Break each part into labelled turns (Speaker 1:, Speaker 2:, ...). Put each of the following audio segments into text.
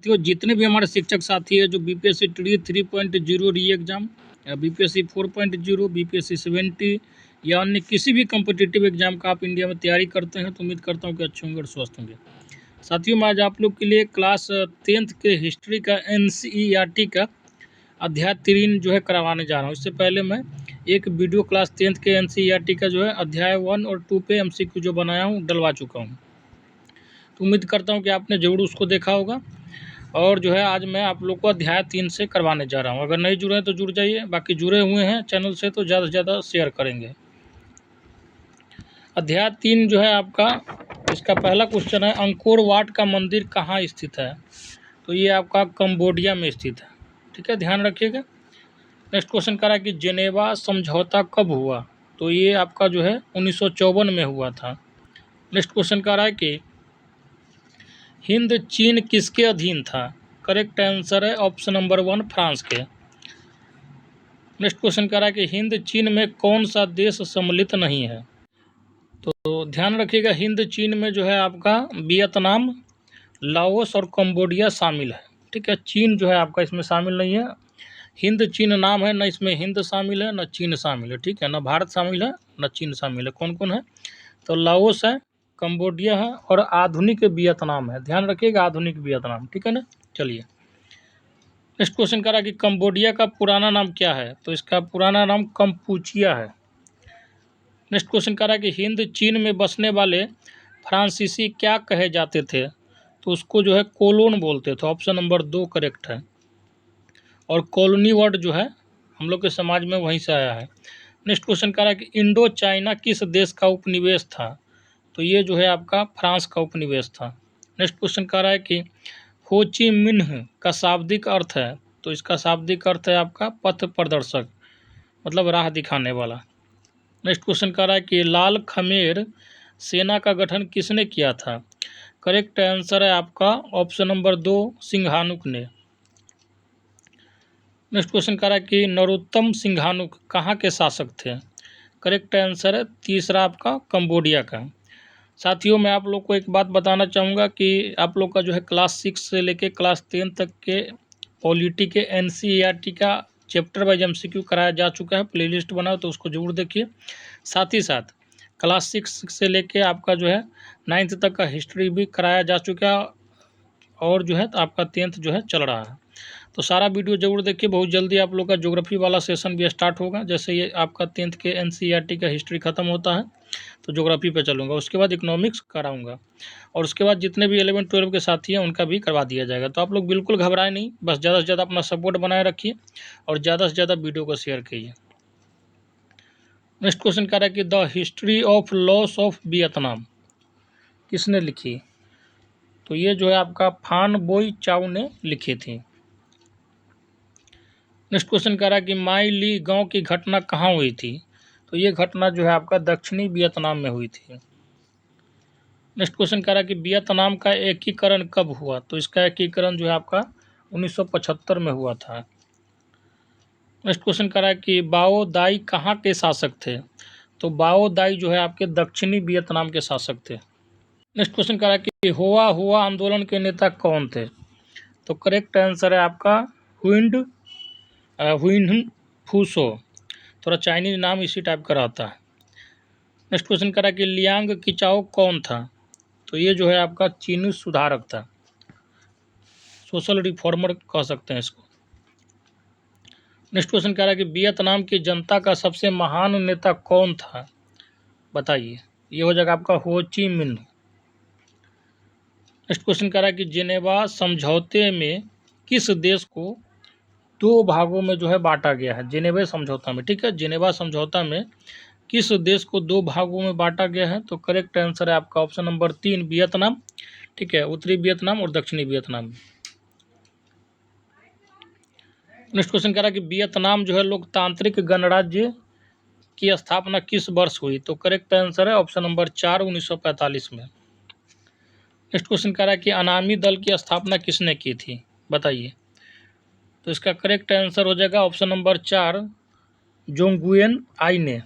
Speaker 1: साथियों, जितने भी हमारे शिक्षक साथी हैं जो बीपीएससी ट्री 3.0 री एग्ज़ाम या बीपीएससी 4.0, बीपीएससी 70 या अन्य किसी भी कॉम्पिटिटिव एग्जाम का आप इंडिया में तैयारी करते हैं, तो उम्मीद करता हूं कि अच्छे होंगे और स्वस्थ होंगे। साथियों, मैं आज आप लोग के लिए क्लास 10th के हिस्ट्री का एनसीईआरटी का अध्याय 3 जो है करवाने जा रहा हूँ। इससे पहले मैं एक वीडियो क्लास 10th के एनसीईआरटी का जो है अध्याय 1 और 2 पे एमसीक्यू जो बनाया हूँ डलवा चुका हूँ, तो उम्मीद करता हूँ कि आपने ज़रूर उसको देखा होगा। और जो है आज मैं आप लोग को अध्याय 3 से करवाने जा रहा हूँ। अगर नहीं जुड़े हैं तो जुड़ जाइए, बाकी जुड़े हुए हैं चैनल से तो ज़्यादा से ज़्यादा शेयर करेंगे। अध्याय 3 जो है आपका, इसका पहला क्वेश्चन है अंकोर वाट का मंदिर कहाँ स्थित है। तो ये आपका कंबोडिया में स्थित है, ठीक है, ध्यान रखिएगा। नेक्स्ट क्वेश्चन कह रहा है कि जेनेवा समझौता कब हुआ। तो ये आपका जो है 1954 में हुआ था। नेक्स्ट क्वेश्चन कह रहा है कि हिंद चीन किसके अधीन था। करेक्ट आंसर है ऑप्शन नंबर 1 फ्रांस के। नेक्स्ट क्वेश्चन कह रहा है कि हिंद चीन में कौन सा देश सम्मिलित नहीं है। तो ध्यान रखिएगा, हिंद चीन में जो है आपका वियतनाम, लाओस और कंबोडिया शामिल है, ठीक है। चीन जो है आपका इसमें शामिल नहीं है। हिंद चीन नाम है, न इसमें हिंद शामिल है न चीन शामिल है, ठीक है। न भारत शामिल है न चीन शामिल है। कौन कौन है, तो लाओस है, कंबोडिया है और आधुनिक वियतनाम है। ध्यान रखिएगा, आधुनिक वियतनाम, ठीक है ना। चलिए नेक्स्ट क्वेश्चन कह रहा है कि कंबोडिया का पुराना नाम क्या है। तो इसका पुराना नाम कंपूचिया है। नेक्स्ट क्वेश्चन कह रहा है कि हिंद चीन में बसने वाले फ्रांसीसी क्या कहे जाते थे। तो उसको जो है कोलोन बोलते थे। ऑप्शन नंबर 2 करेक्ट है। और कॉलोनी वर्ड जो है हम लोग के समाज में वहीं से आया है। नेक्स्ट क्वेश्चन कह रहा है कि इंडो चाइना किस देश का उपनिवेश था। तो ये जो है आपका फ्रांस का उपनिवेश था। नेक्स्ट क्वेश्चन कह रहा है कि हो ची मिन्ह का शाब्दिक अर्थ है। तो इसका शाब्दिक अर्थ है आपका पथ प्रदर्शक, मतलब राह दिखाने वाला। नेक्स्ट क्वेश्चन कह रहा है कि लाल खमेर सेना का गठन किसने किया था। करेक्ट आंसर है आपका ऑप्शन नंबर 2 सिंघानुक ने। नेक्स्ट क्वेश्चन कह रहा है कि नरोत्तम सिंघानुक कहाँ के शासक थे। करेक्ट आंसर है तीसरा आपका कंबोडिया का। साथियों, मैं आप लोग को एक बात बताना चाहूँगा कि आप लोग का जो है क्लास 6 से लेके क्लास 10 तक के पॉलिटी के एनसीईआरटी का चैप्टर वाइज एमसीक्यू कराया जा चुका है। प्लेलिस्ट बनाओ तो उसको जरूर देखिए। साथ ही साथ क्लास 6 से लेके आपका जो है 9th तक का हिस्ट्री भी कराया जा चुका है और जो है तो आपका 10th जो है चल रहा है। तो सारा वीडियो जरूर देखिए। बहुत जल्दी आप लोग का ज्योग्राफी वाला सेशन भी स्टार्ट होगा। जैसे ये आपका 10th के एनसीईआरटी का हिस्ट्री खत्म होता है तो ज्योग्राफी पे चलूँगा, उसके बाद इकोनॉमिक्स कराऊंगा और उसके बाद जितने भी 11 12 के साथी हैं उनका भी करवा दिया जाएगा। तो आप लोग बिल्कुल घबराएं नहीं, बस ज़्यादा से ज़्यादा अपना सपोर्ट बनाए रखिए और ज़्यादा से ज़्यादा वीडियो को शेयर कीजिए। नेक्स्ट क्वेश्चन कह रहा है कि the history of loss of Vietnam किसने लिखी। तो ये जो है आपका फान बोई चाउ ने लिखी थी। नेक्स्ट क्वेश्चन कह रहा है कि माई ली गांव की घटना कहाँ हुई थी। तो ये घटना जो है आपका दक्षिणी वियतनाम में हुई थी। नेक्स्ट क्वेश्चन कह रहा है कि वियतनाम का एकीकरण कब हुआ। तो इसका एकीकरण जो है आपका 1975 में हुआ था। नेक्स्ट क्वेश्चन कह रहा है कि बाओ दाई कहाँ के शासक थे। तो बाओ दाई जो है आपके दक्षिणी वियतनाम के शासक थे। नेक्स्ट क्वेश्चन कह रहा है कि हुआ हुआ आंदोलन के नेता कौन थे। तो करेक्ट आंसर है आपका हुइन फूसो। थोड़ा चाइनीज नाम इसी टाइप का रहता है। नेक्स्ट क्वेश्चन कह रहा है कि लियांग किचाओ कौन था। तो ये जो है आपका चीनी सुधारक था, सोशल रिफॉर्मर कह सकते हैं इसको। नेक्स्ट क्वेश्चन कह रहा है कि वियतनाम की जनता का सबसे महान नेता कौन था, बताइए। ये हो जाएगा आपका हो ची मिन्ह। नेक्स्ट क्वेश्चन कह रहा है कि जेनेवा समझौते में किस देश को 2 भागों में जो है बांटा गया है। जेनेवा समझौता में, ठीक है, जेनेवा समझौता में किस देश को 2 भागों में बांटा गया है। तो करेक्ट आंसर है आपका ऑप्शन नंबर 3 वियतनाम, ठीक है, उत्तरी वियतनाम और दक्षिणी वियतनाम। नेक्स्ट क्वेश्चन कह रहा है कि वियतनाम जो है लोकतांत्रिक गणराज्य की स्थापना किस वर्ष हुई। तो करेक्ट आंसर है ऑप्शन नंबर 4 1945 में। नेक्स्ट क्वेश्चन कह रहा है कि अनामी दल की स्थापना किसने की थी, बताइए। तो इसका करेक्ट आंसर हो जाएगा ऑप्शन नंबर 4 जोंगुएन आई ने।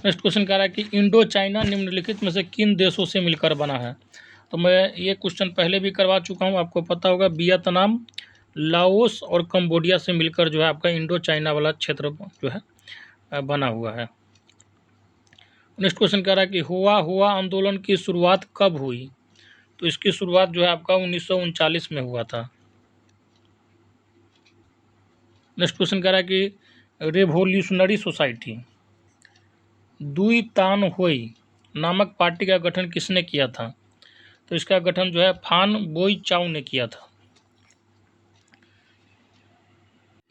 Speaker 1: नेक्स्ट क्वेश्चन कह रहा है कि इंडो चाइना निम्नलिखित में से किन देशों से मिलकर बना है। तो मैं ये क्वेश्चन पहले भी करवा चुका हूँ, आपको पता होगा। वियतनाम, लाओस और कंबोडिया से मिलकर जो है आपका इंडो चाइना वाला क्षेत्र जो है बना हुआ है। नेक्स्ट क्वेश्चन कह रहा है कि हुआ आंदोलन की शुरुआत कब हुई। तो इसकी शुरुआत जो है आपका 1939 में हुआ था। नेक्स्ट क्वेश्चन कह रहा है कि रेवोल्यूशनरी सोसाइटी दुई तान होई नामक पार्टी का गठन किसने किया था। तो इसका गठन जो है फान बोई चाउ ने किया था।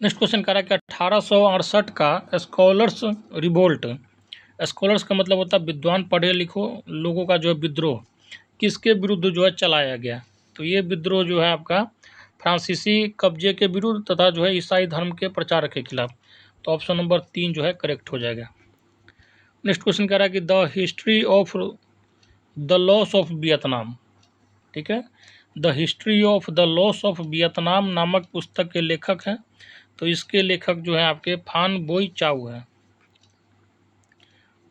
Speaker 1: नेक्स्ट क्वेश्चन कह रहा है कि 1868 का स्कॉलर्स रिवोल्ट, स्कॉलर्स का मतलब होता है विद्वान पढ़े लिखो लोगों का जो है विद्रोह, किसके विरुद्ध जो है चलाया गया। तो ये विद्रोह जो है आपका फ्रांसीसी कब्जे के विरुद्ध तथा जो है ईसाई धर्म के प्रचार के खिलाफ। तो ऑप्शन नंबर 3 जो है करेक्ट हो जाएगा। नेक्स्ट क्वेश्चन कह रहा है कि the history of the loss of Vietnam, ठीक है, the history of the loss of Vietnam नामक पुस्तक के लेखक हैं। तो इसके लेखक जो है आपके फान बोई चाउ है।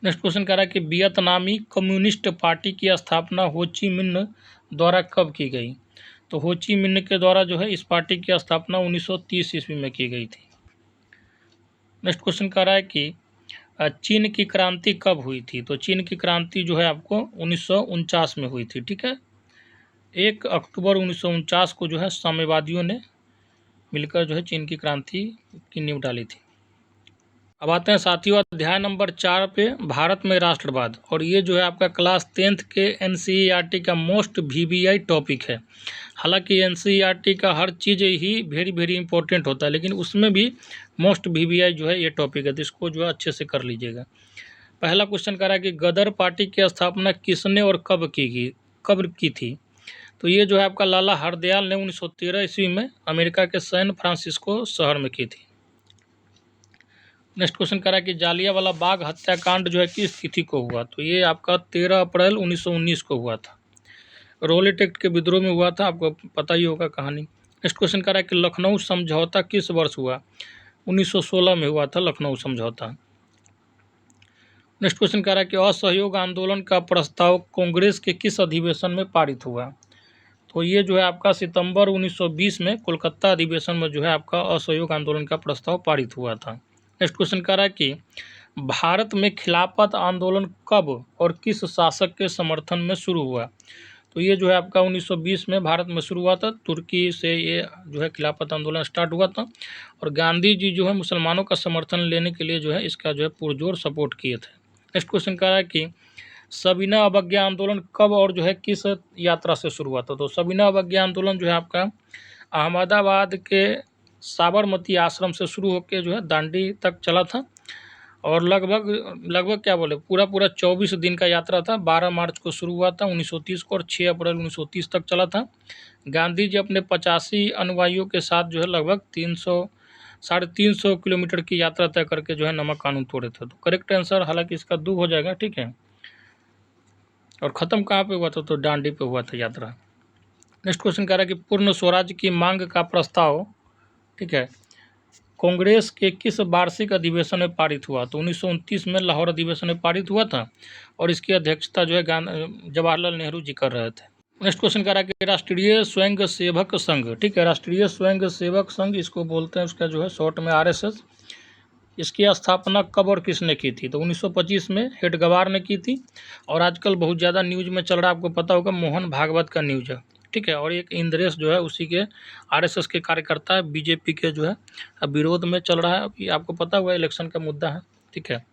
Speaker 1: नेक्स्ट क्वेश्चन कह रहा है कि वियतनामी कम्युनिस्ट पार्टी की स्थापना हो ची मिन्ह द्वारा कब की गई। तो हो ची मिन्ह के द्वारा जो है इस पार्टी की स्थापना 1930 ईस्वी में की गई थी। नेक्स्ट क्वेश्चन कह रहा है कि चीन की क्रांति कब हुई थी। तो चीन की क्रांति जो है आपको 1949 में हुई थी, ठीक है। 1 अक्टूबर 1949 को जो है साम्यवादियों ने मिलकर जो है चीन की क्रांति की नींव डाली थी। अब आते हैं साथियों अध्याय नंबर 4 पे, भारत में राष्ट्रवाद। और ये जो है आपका क्लास 10th के NCERT का मोस्ट VBI टॉपिक है। हालांकि NCERT का हर चीज़ ही वेरी इंपॉर्टेंट होता है, लेकिन उसमें भी मोस्ट VBI जो है ये टॉपिक है, तो इसको जो है अच्छे से कर लीजिएगा। पहला क्वेश्चन कह रहा है कि गदर पार्टी की स्थापना किसने और कब की थी। तो ये जो है आपका लाला हरदयाल ने 1913 ईस्वी में अमेरिका के सैन फ्रांसिस्को शहर में की थी। नेक्स्ट क्वेश्चन कह रहा है कि जालियांवाला बाग हत्याकांड जो है किस तिथि को हुआ। तो ये आपका 13 अप्रैल 1919 को हुआ था। रोलेट एक्ट के विद्रोह में हुआ था, आपको पता ही होगा कहानी। नेक्स्ट क्वेश्चन कह रहा है कि लखनऊ समझौता किस वर्ष हुआ। 1916 में हुआ था लखनऊ समझौता। नेक्स्ट क्वेश्चन कह रहा है कि असहयोग आंदोलन का प्रस्ताव कांग्रेस के किस अधिवेशन में पारित हुआ। तो ये जो है आपका सितंबर 1920 में कोलकाता अधिवेशन में जो है आपका असहयोग आंदोलन का प्रस्ताव पारित हुआ था। नेक्स्ट क्वेश्चन कह रहा है कि भारत में खिलाफत आंदोलन कब और किस शासक के समर्थन में शुरू हुआ। तो ये जो है आपका 1920 में भारत में शुरू हुआ था। तुर्की से ये जो है खिलाफत आंदोलन स्टार्ट हुआ था और गांधी जी जो है मुसलमानों का समर्थन लेने के लिए जो है इसका जो है पुरजोर सपोर्ट किए थे। नेक्स्ट क्वेश्चन कह रहा है कि सविनय अवज्ञा आंदोलन कब और जो है किस यात्रा से शुरू हुआ था। तो सविनय अवज्ञा आंदोलन जो है आपका अहमदाबाद के साबरमती आश्रम से शुरू होकर जो है दांडी तक चला था और लगभग क्या बोले पूरा 24 दिन का यात्रा था। 12 मार्च को शुरू हुआ था 1930 को और 6 अप्रैल 1930 तक चला था। गांधी जी अपने 85 अनुयायियों के साथ जो है लगभग 300-350 किलोमीटर की यात्रा तय करके जो है नमक कानून तोड़े थे। तो करेक्ट आंसर हालांकि इसका 2 हो जाएगा, ठीक है। और ख़त्म कहाँ पे हुआ था, तो दांडी पे हुआ था यात्रा। नेक्स्ट क्वेश्चन कह रहा है कि पूर्ण स्वराज की मांग का प्रस्ताव, ठीक है, कांग्रेस के किस वार्षिक अधिवेशन में पारित हुआ। तो 1929 में लाहौर अधिवेशन में पारित हुआ था और इसकी अध्यक्षता जो है जवाहरलाल नेहरू जी कर रहे थे। नेक्स्ट क्वेश्चन कह रहा है कि राष्ट्रीय स्वयंसेवक संघ, ठीक है, राष्ट्रीय स्वयंसेवक संघ इसको बोलते हैं, उसका जो है शॉर्ट में RSS। इसकी स्थापना कब और किसने की थी। तो 1925 में हेडगवार ने की थी और आजकल बहुत ज़्यादा न्यूज़ में चल रहा है, आपको पता होगा मोहन भागवत का न्यूज़ है, ठीक है। और एक इंद्रेश जो है उसी के RSS के कार्यकर्ता है, बीजेपी के जो है अब विरोध में चल रहा है। अभी आपको पता हुआ इलेक्शन का मुद्दा है, ठीक है,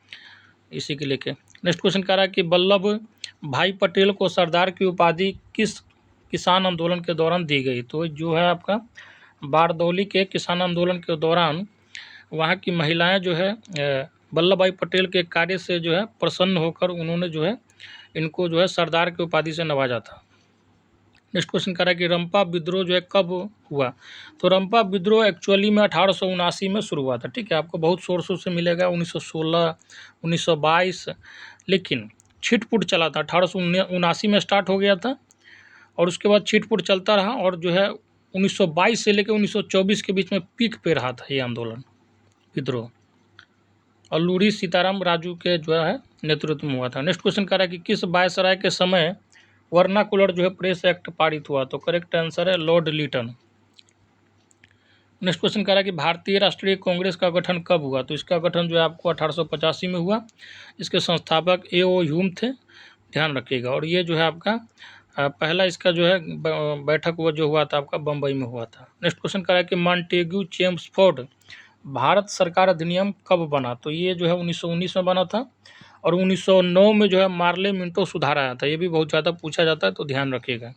Speaker 1: इसी के लेके। नेक्स्ट क्वेश्चन कह रहा है कि वल्लभ भाई पटेल को सरदार की उपाधि किस किसान आंदोलन के दौरान दी गई। तो जो है आपका बारदौली के किसान आंदोलन के दौरान वहाँ की महिलाएं जो है वल्लभ भाई पटेल के कार्य से जो है प्रसन्न होकर उन्होंने जो है इनको जो है सरदार की उपाधि से नवाजा था। नेक्स्ट क्वेश्चन कह रहा है कि रंपा विद्रोह जो है कब हुआ। तो रंपा विद्रोह एक्चुअली में 1879 में शुरू हुआ था, ठीक है। आपको बहुत सोर्सों से मिलेगा 1916, 1922, लेकिन छिटपुट चला था। 1879 में स्टार्ट हो गया था और उसके बाद छिटपुट चलता रहा और जो है 1922 से लेकर 1924 के बीच में पीक पे रहा था ये आंदोलन विद्रोह। और लूरी सीताराम राजू के जो है नेतृत्व में हुआ था। नेक्स्ट क्वेश्चन कह रहा है कि किस वायसराय के समय वर्नाकुलर जो है प्रेस एक्ट पारित हुआ, तो करेक्ट आंसर है लॉर्ड लिटन। नेक्स्ट क्वेश्चन कह रहा है कि भारतीय राष्ट्रीय कांग्रेस का गठन कब हुआ, तो इसका गठन जो है आपको 1885 में हुआ। इसके संस्थापक A.O. ह्यूम थे, ध्यान रखिएगा। और ये जो है आपका पहला इसका जो है बैठक वो जो हुआ था आपका बम्बई में हुआ था। नेक्स्ट क्वेश्चन कह रहा है कि मॉन्टेग्यू चेम्सफोर्ड भारत सरकार अधिनियम कब बना, तो ये जो है 1919 में बना था। और 1909 में जो है मार्ले मिंटो सुधार आया था, ये भी बहुत ज़्यादा पूछा जाता है, तो ध्यान रखिएगा।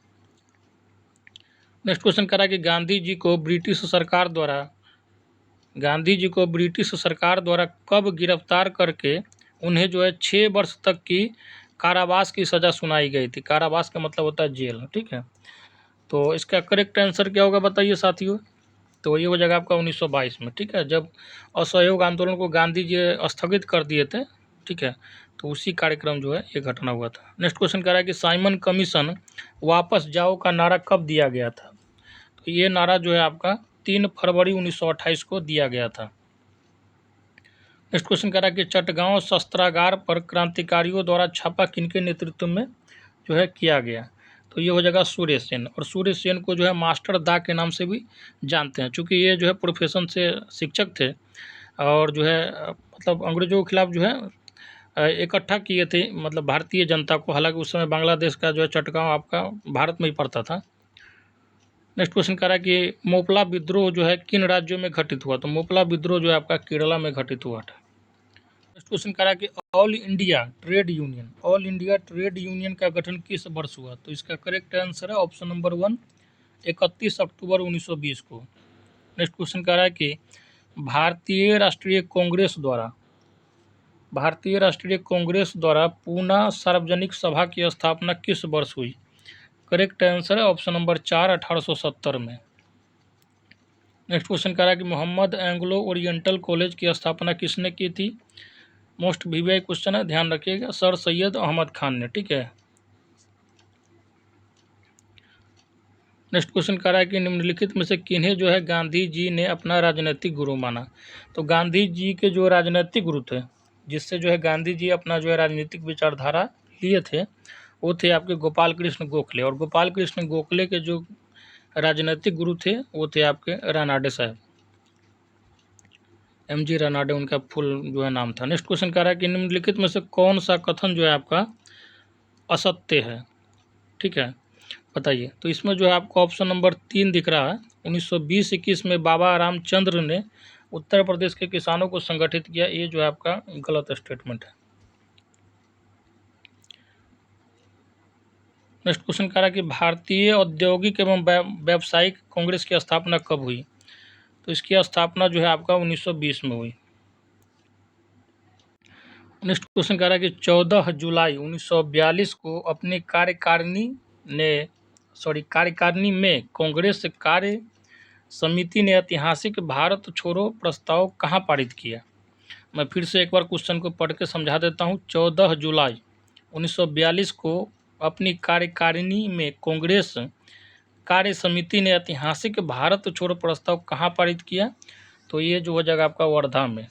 Speaker 1: नेक्स्ट क्वेश्चन करा कि गांधी जी को ब्रिटिश सरकार द्वारा कब गिरफ्तार करके उन्हें जो है 6 वर्ष तक की कारावास की सज़ा सुनाई गई थी। कारावास का मतलब होता है जेल, ठीक है। तो इसका करेक्ट आंसर क्या होगा बताइए साथियों, तो ये हो जाएगा आपका 1922 में, ठीक है, जब असहयोग आंदोलन को गांधी जी स्थगित कर दिए थे, ठीक है, तो उसी कार्यक्रम जो है ये घटना हुआ था। नेक्स्ट क्वेश्चन कह रहा है कि साइमन कमीशन वापस जाओ का नारा कब दिया गया था, तो ये नारा जो है आपका 3 फरवरी 1928 को दिया गया था। नेक्स्ट क्वेश्चन कह रहा है कि चटगांव शस्त्रागार पर क्रांतिकारियों द्वारा छापा किनके नेतृत्व में जो है किया गया, तो ये हो जाएगा सूर्य सेन। और सूर्य सेन को जो है मास्टर दा के नाम से भी जानते हैं, चूँकि ये जो है प्रोफेशन से शिक्षक थे और जो है मतलब अंग्रेजों के खिलाफ जो है इकट्ठा किए थे मतलब भारतीय जनता को। हालांकि उस समय बांग्लादेश का जो है चटगांव आपका भारत में ही पड़ता था। नेक्स्ट क्वेश्चन कह रहा है कि मोपला विद्रोह जो है किन राज्यों में घटित हुआ, तो मोपला विद्रोह जो है आपका केरला में घटित हुआ था। नेक्स्ट क्वेश्चन कह रहा है कि ऑल इंडिया ट्रेड यूनियन का गठन किस वर्ष हुआ, तो इसका करेक्ट आंसर है ऑप्शन नंबर 1 31 अक्टूबर 1920 को। नेक्स्ट क्वेश्चन कह रहा है कि भारतीय राष्ट्रीय कांग्रेस द्वारा पूना सार्वजनिक सभा की स्थापना किस वर्ष हुई, करेक्ट आंसर है ऑप्शन नंबर 4 1870 में। नेक्स्ट क्वेश्चन कह रहा है कि मोहम्मद एंग्लो ओरिएंटल कॉलेज की स्थापना किसने की थी, मोस्ट वीवीआई क्वेश्चन है, ध्यान रखिएगा, सर सैयद अहमद खान ने, ठीक है। नेक्स्ट क्वेश्चन कह रहा है कि निम्नलिखित में से किन्हें जो है गांधी जी ने अपना राजनीतिक गुरु माना, तो गांधी जी के जो राजनीतिक गुरु थे जिससे जो है गांधी जी अपना जो है राजनीतिक विचारधारा लिए थे वो थे आपके गोपाल कृष्ण गोखले। और गोपाल कृष्ण गोखले के जो राजनीतिक गुरु थे वो थे आपके रानाडे साहब, MG रानाडे उनका फुल जो है नाम था। नेक्स्ट क्वेश्चन कह रहा है कि निम्नलिखित में से कौन सा कथन जो है आपका असत्य है, ठीक है, बताइए। तो इसमें जो है आपको ऑप्शन नंबर 3 दिख रहा है, 1920-21 में बाबा रामचंद्र ने उत्तर प्रदेश के किसानों को संगठित किया, ये जो है आपका गलत स्टेटमेंट है। नेक्स्ट क्वेश्चन कह रहा है कि भारतीय औद्योगिक एवं व्यावसायिक कांग्रेस की स्थापना कब हुई, तो इसकी स्थापना जो है आपका 1920 में हुई। नेक्स्ट क्वेश्चन कह रहा है कि 14 जुलाई 1942 को अपनी कार्यकारिणी में कांग्रेस कार्य समिति ने ऐतिहासिक भारत छोड़ो प्रस्ताव कहाँ पारित किया। मैं फिर से एक बार क्वेश्चन को पढ़ के समझा देता हूँ। 14 जुलाई 1942 को अपनी कार्यकारिणी में कांग्रेस कार्य समिति ने ऐतिहासिक भारत छोड़ो प्रस्ताव कहाँ पारित किया, तो ये जो हो जाएगा आपका वर्धा में।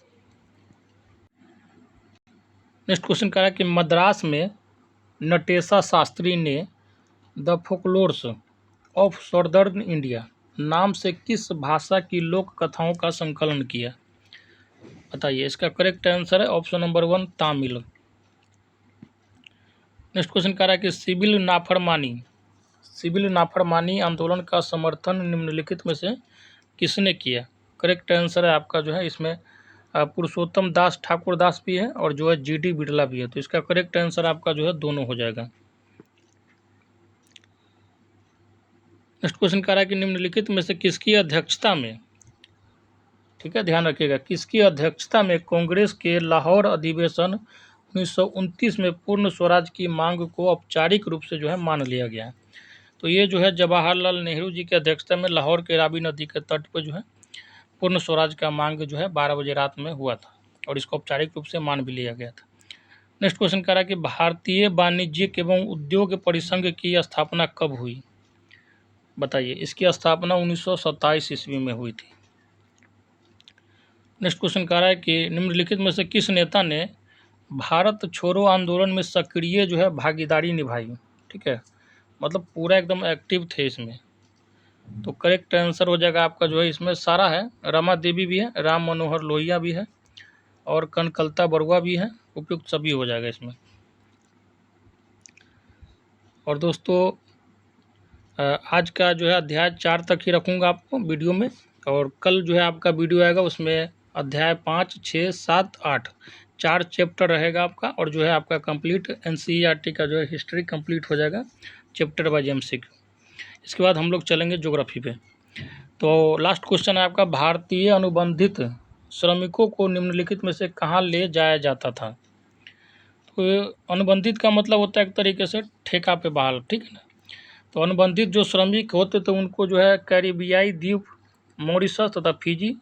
Speaker 1: नेक्स्ट क्वेश्चन कह रहा है कि मद्रास में नटेशा शास्त्री ने the folklores of southern India नाम से किस भाषा की लोक कथाओं का संकलन किया, बताइए। इसका करेक्ट आंसर है option number 1 Tamil. Next question कह रहा है कि सिविल नाफरमानी आंदोलन का समर्थन निम्नलिखित में से किसने किया, करेक्ट आंसर है आपका जो है इसमें पुरुषोत्तम दास ठाकुर दास भी है और जो है GD बिरला भी है, तो इसका करेक्ट आंसर आपका जो है दोनों हो जाएगा। नेक्स्ट क्वेश्चन कह रहा है कि निम्नलिखित में से किसकी अध्यक्षता में, ठीक है, ध्यान रखिएगा, किसकी अध्यक्षता में कांग्रेस के लाहौर अधिवेशन 1929 में पूर्ण स्वराज की मांग को औपचारिक रूप से जो है मान लिया गया, तो ये जो है जवाहरलाल नेहरू जी की अध्यक्षता में लाहौर के रावी नदी के तट पर जो है पूर्ण स्वराज का मांग जो है 12 बजे रात में हुआ था और इसको औपचारिक रूप से मान भी लिया गया था। नेक्स्ट क्वेश्चन कह रहा है कि भारतीय वाणिज्यिक एवं उद्योग परिसंघ की स्थापना कब हुई, बताइए। इसकी स्थापना 1927 ईस्वी में हुई थी। नेक्स्ट क्वेश्चन कह रहा है कि निम्नलिखित में से किस नेता ने भारत छोड़ो आंदोलन में सक्रिय जो है भागीदारी निभाई, ठीक है, मतलब पूरा एकदम एक्टिव थे इसमें। तो करेक्ट आंसर हो जाएगा आपका जो है इसमें सारा है, रमा देवी भी है, राम मनोहर लोहिया भी है और कनकलता बरुआ भी है, उपयुक्त सभी हो जाएगा इसमें। और दोस्तों आज का जो है अध्याय 4 तक ही रखूँगा आपको वीडियो में, और कल जो है आपका वीडियो आएगा उसमें अध्याय 5, 6, 7, 8 4 चैप्टर रहेगा आपका, और जो है आपका कंप्लीट एनसीईआरटी का जो है हिस्ट्री कंप्लीट हो जाएगा चैप्टर वाइज एमसीक्यू। इसके बाद हम लोग चलेंगे ज्योग्राफी पे। तो लास्ट क्वेश्चन है आपका, भारतीय अनुबंधित श्रमिकों को निम्नलिखित में से कहाँ ले जाया जाता था? तो अनुबंधित का मतलब होता है एक तरीके से ठेका पे बहाल, ठीक है ना। तो अनुबंधित जो श्रमिक होते थे उनको जो है कैरिबियाई द्वीप, मॉरिशस तथा फिजी,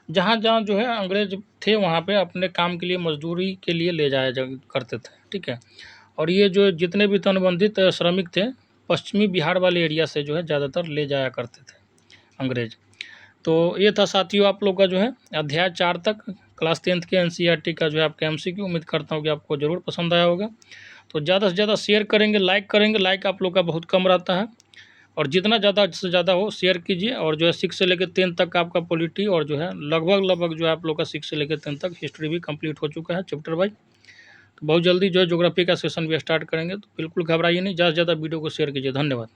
Speaker 1: जहाँ जहाँ जो है अंग्रेज थे वहाँ पे अपने काम के लिए मजदूरी के लिए ले जाया करते थे, ठीक है। और ये जो जितने भी अनुबंधित श्रमिक थे पश्चिमी बिहार वाले एरिया से जो है ज़्यादातर ले जाया करते थे अंग्रेज। तो ये था साथियों आप लोग का जो है अध्याय 4 तक क्लास 10th के एनसीईआरटी का जो है आपका एमसीक्यू। उम्मीद करता हूँ कि आपको ज़रूर पसंद आया होगा। तो ज़्यादा से ज़्यादा शेयर करेंगे, लाइक करेंगे, लाइक आप लोग का बहुत कम रहता है, और जितना ज़्यादा से ज़्यादा हो शेयर कीजिए। और जो है 6 से लेकर 10 तक आपका पॉलिटी, और जो है लगभग जो है आप लोग का 6 से लेकर 10 तक हिस्ट्री भी कंप्लीट हो चुका है चैप्टर वाइज। तो बहुत जल्दी जो है ज्योग्राफी का सेशन भी स्टार्ट करेंगे, तो बिल्कुल घबराइए नहीं, ज़्यादा से ज़्यादा वीडियो को शेयर कीजिए। धन्यवाद।